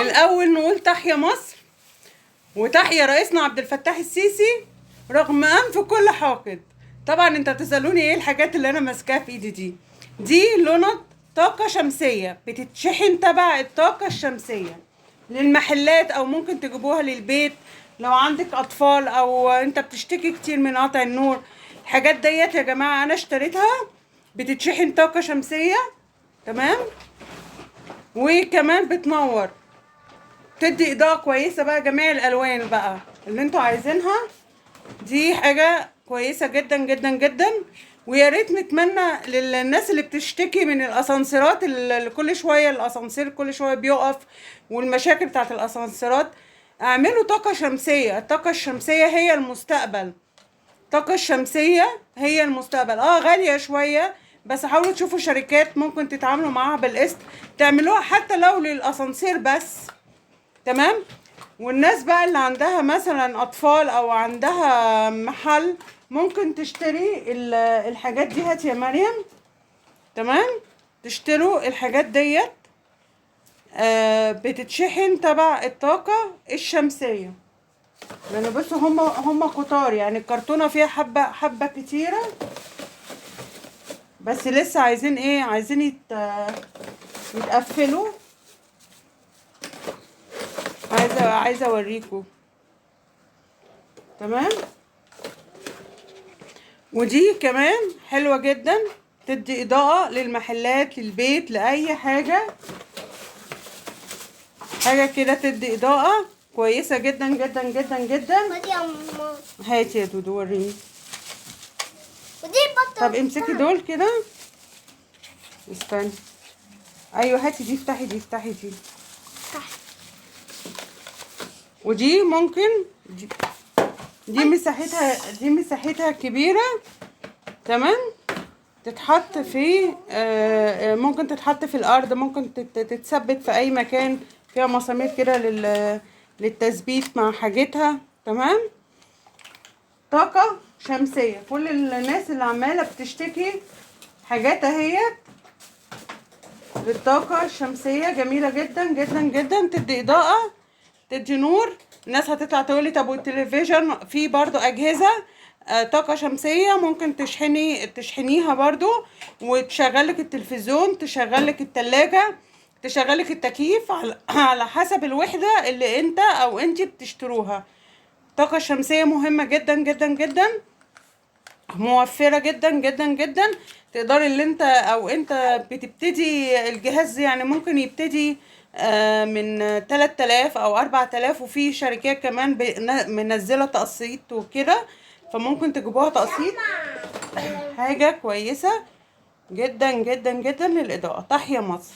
الاول نقول تحيا مصر وتحيا رئيسنا عبد الفتاح السيسي رغم انف كل حاقد. طبعا انت تسالوني ايه الحاجات اللي انا ماسكاها في ايدي دي لونات طاقه شمسيه بتتشحن تبع الطاقه الشمسيه للمحلات، او ممكن تجيبوها للبيت لو عندك اطفال او انت بتشتكي كتير من قطع النور. الحاجات ديت يا جماعه انا اشتريتها، بتتشحن طاقه شمسيه، تمام، وكمان بتنور، تدي اضاءه كويسه بقى، جميع الالوان بقى اللي انتوا عايزينها. دي حاجه كويسه جدا جدا جدا. ويا ريت نتمنى للناس اللي بتشتكي من الاسانسيرات اللي كل شويه الاسانسير كل شويه بيقف والمشاكل بتاعت الاسانسيرات، اعملوا طاقه شمسيه. الطاقه الشمسيه هي المستقبل. الطاقه الشمسيه هي المستقبل. غاليه شويه، بس حاولوا تشوفوا شركات ممكن تتعاملوا معاها بالقسط، تعملوها حتى لو للاسانسير بس، تمام. والناس بقى اللي عندها مثلا اطفال او عندها محل ممكن تشتري الحاجات دي. هات يا مريم، تمام، تشتروا الحاجات ديت. بتتشحن تبع الطاقة الشمسية. يعني بصوا هم كتار، يعني الكرتونة فيها حبة كتيرة، بس لسه عايزين ايه، عايزين يتقفلوا. عايزه اوريكم، تمام. ودي كمان حلوه جدا، تدي اضاءه للمحلات، للبيت، لاي حاجه كده، تدي اضاءه كويسه جدا جدا جدا جدا. هاتي يا دودو وريني. طب امسكي دول كده، استني. ايوه هاتي دي، افتحي دي، افتحي دي. ودي ممكن دي مساحتها كبيره، تمام. تتحط في ممكن تتحط في الارض، ممكن تتثبت في اي مكان، فيها مسامير كده للتثبيت مع حاجتها، تمام. طاقة شمسية. كل الناس اللي عمالة بتشتكي حاجات اهيت للطاقة الشمسية، جميلة جدا جدا جدا، تدي اضاءة، تدي نور. الناس هتطلع تقولي طب والتلفزيون؟ في برضو اجهزة طاقة شمسية ممكن تشحنيها برضو وتشغلك التلفزيون، تشغلك التلاجة، تشغلك التكييف، على حسب الوحدة اللي انت او انتي بتشتروها. الطاقة الشمسية مهمة جدا جدا جدا، موفرة جدا جدا جدا. تقدري اللي انت او انت بتبتدي الجهاز، يعني ممكن يبتدي من 3000 او 4000، وفي شركات كمان منزلة تقسيط وكده، فممكن تجيبوها تقسيط. حاجة كويسة جدا جدا جدا للإضاءة. تحيا مصر.